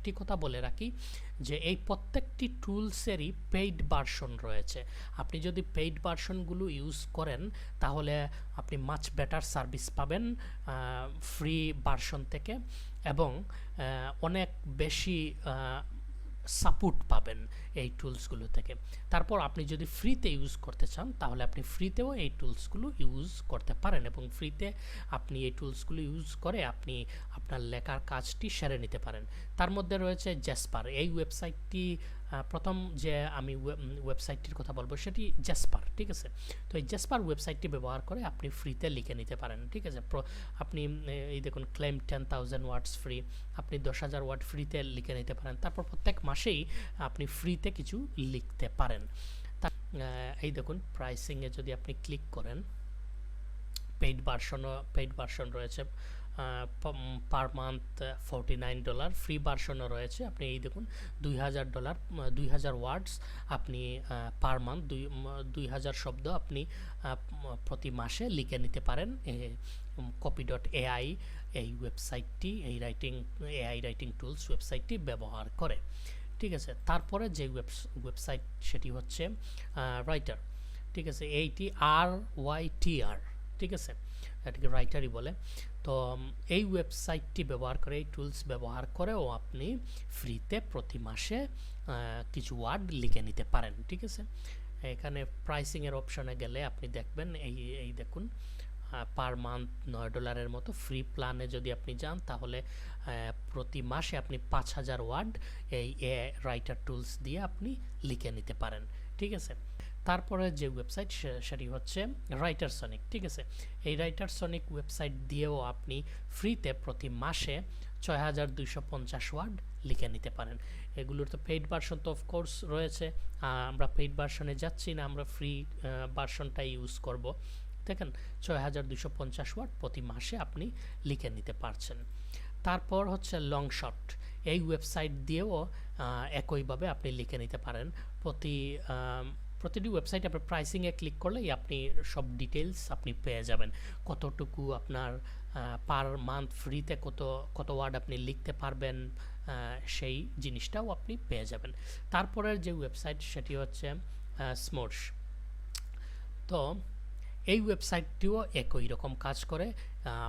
একটি কথা বলে রাখি যে এই প্রত্যেকটি টুলসেরই পেইড ভার্সন রয়েছে। আপনি যদি পেইড ভার্সনগুলো ইউজ করেন তাহলে আপনি মাচ বেটার সার্ভিস পাবেন ফ্রি ভার্সন থেকে, এবং অনেক বেশি সাপোর্ট পাবেন এই টুলসগুলো থেকে। তারপর আপনি যদি ফ্রিতে ইউজ করতে চান তাহলে আপনি ফ্রিতেও এই টুলসগুলো ইউজ করতে পারেন, এবং ফ্রিতে আপনি এই টুলসগুলো ইউজ করে আপনি আপনার লেখার কাজটি সেরে নিতে পারেন। তার মধ্যে রয়েছে জ্যাসপার। এই ওয়েবসাইটটি প্রথম যে আমি ওয়েবসাইটটির কথা বলবো সেটি জ্যাসপার, ঠিক আছে। তো এই জ্যাসপার ওয়েবসাইটটি ব্যবহার করে আপনি ফ্রিতে লিখে নিতে পারেন, ঠিক আছে। আপনি এই দেখুন ক্লেম 10,000 ওয়ার্ডস ফ্রি, আপনি 10,000 ওয়ার্ড ফ্রিতে লিখে নিতে পারেন। তারপর প্রত্যেক মাসেই আপনি ফ্রিতে কিছু লিখতে পারেন। এই দেখুন প্রাইসিংয়ে যদি আপনি ক্লিক করেন, পেইড ভার্সন রয়েছে পার মান্থ $49, ফ্রি ভার্সনও রয়েছে। আপনি এই দেখুন $2,000 2000 ওয়ার্ডস আপনি পার মান্থ 2000 শব্দ আপনি প্রতি মাসে লিখে নিতে পারেন copy.ai এই ওয়েবসাইটটি, এই এআই রাইটিং টুলস ওয়েবসাইটটি ব্যবহার করে, ঠিক আছে। তারপরে যে ওয়েবসাইট সেটি হচ্ছে রাইটার, ঠিক আছে। এইটি RYTR, ঠিক আছে, এটাকে রাইটারই বলে। তো এই ওয়েবসাইটটি ব্যবহার করে, এই টুলস ব্যবহার করেও আপনি ফ্রিতে প্রতি মাসে কিছু ওয়ার্ড লিখে নিতে পারেন, ঠিক আছে। এখানে প্রাইসিংয়ের অপশনে গেলে আপনি দেখবেন এই দেখুন পার মান্থ $9 মতো। ফ্রি প্ল্যানে যদি আপনি যান তাহলে প্রতি মাসে আপনি 5,000 ওয়ার্ড এই রাইটার টুলস দিয়ে আপনি লিখে নিতে পারেন, ঠিক আছে। তারপরে যে ওয়েবসাইট সেটি হচ্ছে রাইটার সনিক, ঠিক আছে। এই রাইটার সনিক ওয়েবসাইট দিয়েও আপনি ফ্রিতে প্রতি মাসে 6,250 ওয়ার্ড লিখে নিতে পারেন। এগুলোর তো পেইড ভার্সন তো অফকোর্স রয়েছে, আমরা পেইড ভার্সনে যাচ্ছি না, আমরা ফ্রি ভার্সনটাই ইউজ করব। দেখেন 6,250 ওয়ার্ড প্রতি মাসে আপনি লিখে নিতে পারছেন। তারপর হচ্ছে লং শট, এই ওয়েবসাইট দিয়েও একইভাবে আপনি লিখে নিতে পারেন। প্রতিটি ওয়েবসাইটে আপনার প্রাইসিংয়ে ক্লিক করলেই আপনি সব ডিটেলস আপনি পেয়ে যাবেন, কতটুকু আপনার পার মান্থ ফ্রিতে কত ওয়ার্ড আপনি লিখতে পারবেন, সেই জিনিসটাও আপনি পেয়ে যাবেন। তারপরের যে ওয়েবসাইট সেটি হচ্ছে স্মোর্স। তো এই ওয়েবসাইটটিও একই রকম কাজ করে,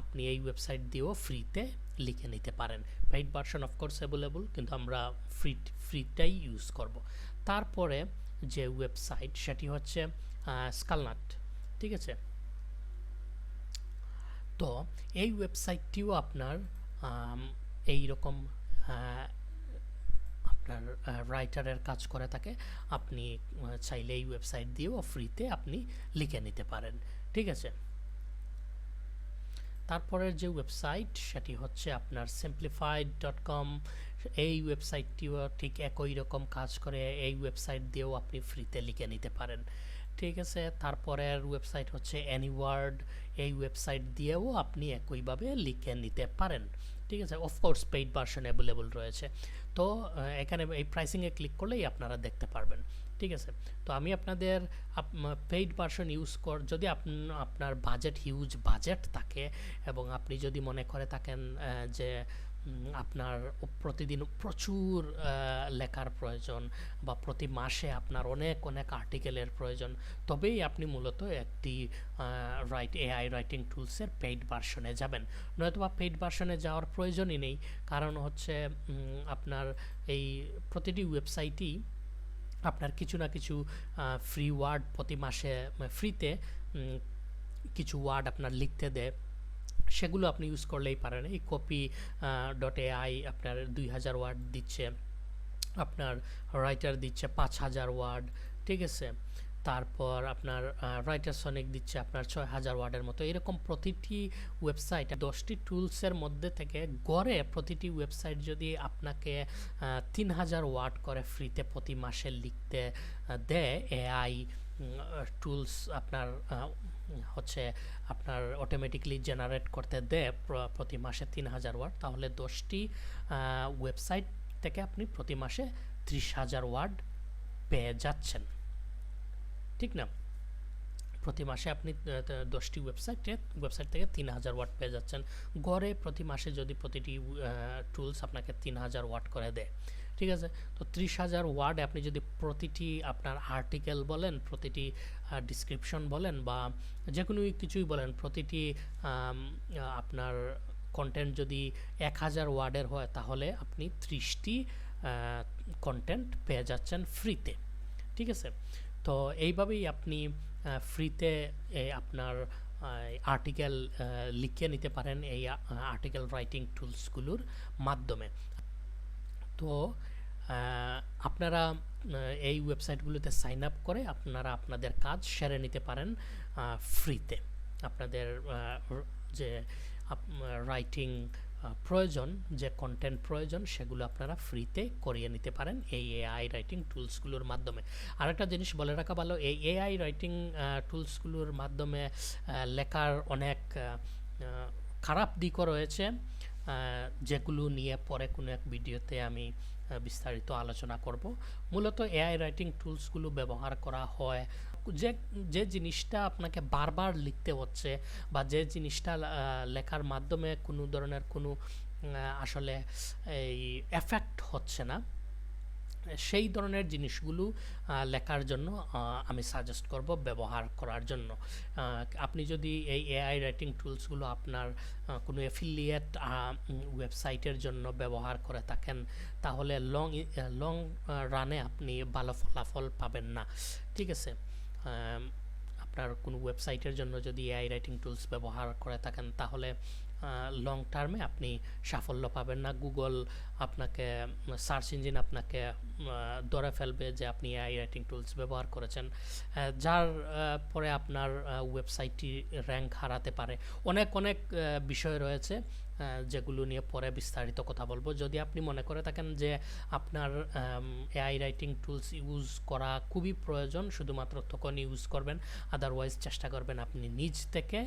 আপনি এই ওয়েবসাইট দিয়েও ফ্রিতে লিখে নিতে পারেন। পেইড ভার্সন অফকোর্স অ্যাভেলেবল, কিন্তু আমরা ফ্রিটাই ইউজ করব। তারপরে যে ওয়েবসাইট সেটি হচ্ছে স্কালনাট, ঠিক আছে। তো এই ওয়েবসাইটটিও আপনার এই রকম আপনার রাইটারের কাজ করে থাকে। আপনি চাইলে এই ওয়েবসাইট দিয়েও ফ্রিতে আপনি লিখে নিতে পারেন, ঠিক আছে। তারপরের যে ওয়েবসাইট সেটি হচ্ছে আপনার simplified.com। এই ওয়েবসাইটটিও ঠিক একই রকম কাজ করে, এই ওয়েবসাইট দিয়েও আপনি ফ্রিতে লিখে নিতে পারেন, ঠিক আছে। তারপরের ওয়েবসাইট হচ্ছে অ্যানিওয়ার্ড, এই ওয়েবসাইট দিয়েও আপনি একইভাবে লিখে নিতে পারেন, ঠিক আছে। অফকোর্স পেইড ভার্সন অ্যাভেলেবল রয়েছে। তো এখানে এই প্রাইসিংয়ে ক্লিক করলেই আপনারা দেখতে পারবেন, ঠিক আছে। তো আমি আপনাদের পেইড ভার্সন ইউজ যদি আপনার হিউজ বাজেট থাকে এবং আপনি যদি মনে করে থাকেন যে আপনার প্রতিদিন প্রচুর লেখার প্রয়োজন বা প্রতি মাসে আপনার অনেক আর্টিকেলের প্রয়োজন, তবেই আপনি মূলত একটি এআই রাইটিং টুলসের পেইড ভার্সনে যাবেন। নয়তোবা পেইড ভার্সনে যাওয়ার প্রয়োজনই নেই, কারণ হচ্ছে আপনার এই প্রতিটি ওয়েবসাইটই আপনার কিছু না কিছু ফ্রি ওয়ার্ড প্রতি মাসে ফ্রিতে কিছু ওয়ার্ড আপনার লিখতে দেয়, সেগুলো আপনি ইউজ করলেই পারেন। এই copy.ai আপনার 2,000 ওয়ার্ড দিচ্ছে, আপনার রাইটার দিচ্ছে 5,000 ওয়ার্ড, ঠিক আছে। তারপর আপনার রাইটার সনিক দিচ্ছে আপনার 6,000 ওয়ার্ডের মতো। এরকম প্রতিটি ওয়েবসাইট 10টি টুলসের মধ্যে থেকে গড়ে প্রতিটি ওয়েবসাইট যদি আপনাকে 3,000 ওয়ার্ড করে ফ্রিতে প্রতি মাসে লিখতে দেয়, এআই টুলস আপনার হচ্ছে আপনার অটোমেটিকলি জেনারেট করতে দেয় প্রতি মাসে 3,000 ওয়ার্ড, তাহলে 10টি ওয়েবসাইট থেকে আপনি প্রতি মাসে 30,000 ওয়ার্ড পেয়ে যাচ্ছেন, ঠিক না। প্রতি মাসে আপনি 10টি ওয়েবসাইট থেকে 3000 ওয়াট পেয়ে যাচ্ছেন। গড়ে প্রতি মাসে যদি প্রতিটি টুলস আপনাকে 3000 ওয়াট করে দেয়, ঠিক আছে, তো 30,000 ওয়ার্ড আপনি যদি প্রতিটি আপনার আর্টিকেল বলেন, প্রতিটি ডিসক্রিপশন বলেন, বা যে কোনো কিছুই বলেন, প্রতিটি আপনার কন্টেন্ট যদি 1000 ওয়ার্ডের হয়, তাহলে আপনি 30টি কন্টেন্ট পেয়ে যাচ্ছেন ফ্রিতে, ঠিক আছে। তো এইভাবেই আপনি ফ্রিতে আপনার আর্টিকেল লিখে নিতে পারেন এই আর্টিকেল রাইটিং টুলসগুলোর মাধ্যমে। তো আপনারা এই ওয়েবসাইটগুলোতে সাইন আপ করে আপনারা আপনাদের কাজ সেরে নিতে পারেন ফ্রিতে। আপনাদের যে রাইটিং প্রয়োজন, যে কন্টেন্ট প্রয়োজন, সেগুলো আপনারা ফ্রিতে করিয়ে নিতে পারেন এই এআই রাইটিং টুলসগুলোর মাধ্যমে। আরেকটা জিনিস বলে রাখা ভালো, এই এআই রাইটিং টুলসগুলোর মাধ্যমে লেখার অনেক খারাপ দিকও রয়েছে, যেগুলো নিয়ে পরে কোনো এক ভিডিওতে আমি বিস্তারিত আলোচনা করব। মূলত এআই রাইটিং টুলসগুলো ব্যবহার করা হয় যে জিনিসটা আপনাকে বারবার লিখতে হচ্ছে, বা যে জিনিসটা লেখার মাধ্যমে কোনো ধরনের কোনো আসলে এই এফেক্ট হচ্ছে না, সেই ধরনের জিনিসগুলো লেখার জন্য আমি সাজেস্ট করব ব্যবহার করার জন্য। আপনি যদি এই এআই রাইটিং টুলসগুলো আপনার কোনো অ্যাফিলিয়েট ওয়েবসাইটের জন্য ব্যবহার করে থাকেন, তাহলে লং রানে আপনি ভালো ফলাফল পাবেন না, ঠিক আছে। আপনার কোনো ওয়েবসাইটের জন্য যদি এআই রাইটিং টুলস ব্যবহার করে থাকেন, তাহলে লং টার্মে আপনি সাফল্য পাবেন না। গুগল আপনাকে, সার্চ ইঞ্জিন আপনাকে ধরে ফেলবে যে আপনি এআই রাইটিং টুলস ব্যবহার করেছেন, যার পরে আপনার ওয়েবসাইটটি র্যাঙ্ক হারাতে পারে। অনেক বিষয় রয়েছে যেগুলো নিয়ে পরে বিস্তারিত কথা বলবো। যদি আপনি মনে করে থাকেন যে আপনার এআই রাইটিং টুলস ইউজ করা খুবই প্রয়োজন, শুধুমাত্র তখন ইউজ করবেন, আদারওয়াইজ চেষ্টা করবেন আপনি নিজ থেকে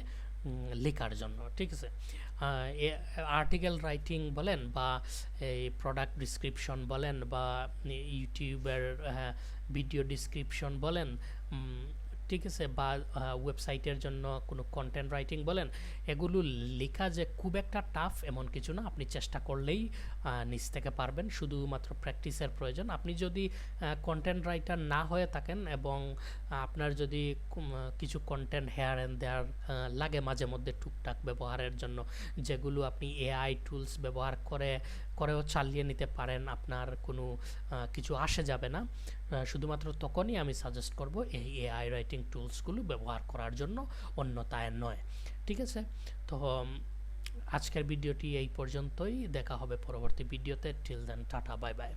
লেখার জন্য, ঠিক আছে। আর্টিকেল রাইটিং বলেন, বা এই প্রোডাক্ট ডিসক্রিপশন বলেন, বা ইউটিউবের ভিডিও ডিসক্রিপশন বলেন, ঠিক আছে, বা ওয়েবসাইটের জন্য কোনো কন্টেন্ট রাইটিং বলেন, এগুলো লেখা যে খুব একটা টাফ এমন কিছু না। আপনি চেষ্টা করলেই নিজ থেকে পারবেন, শুধুমাত্র প্র্যাকটিসের প্রয়োজন। আপনি যদি কন্টেন্ট রাইটার না হয়ে থাকেন, এবং আপনার যদি কিছু কন্টেন্ট হেয়ার অ্যান্ড দেয়ার লাগে মাঝে মধ্যে টুকটাক ব্যবহারের জন্য, যেগুলো আপনি এআই টুলস ব্যবহার করেও চালিয়ে নিতে পারেন, আপনার কোনো কিছু আসে যাবে না, শুধুমাত্র তখনই আমি সাজেস্ট করব এই এআই রাইটিং টুলসগুলো ব্যবহার করার জন্য, অন্যথায় নয়, ঠিক আছে। তো আজকের ভিডিওটি এই পর্যন্তই, দেখা হবে পরবর্তী ভিডিওতে। Till then, tata, bye by.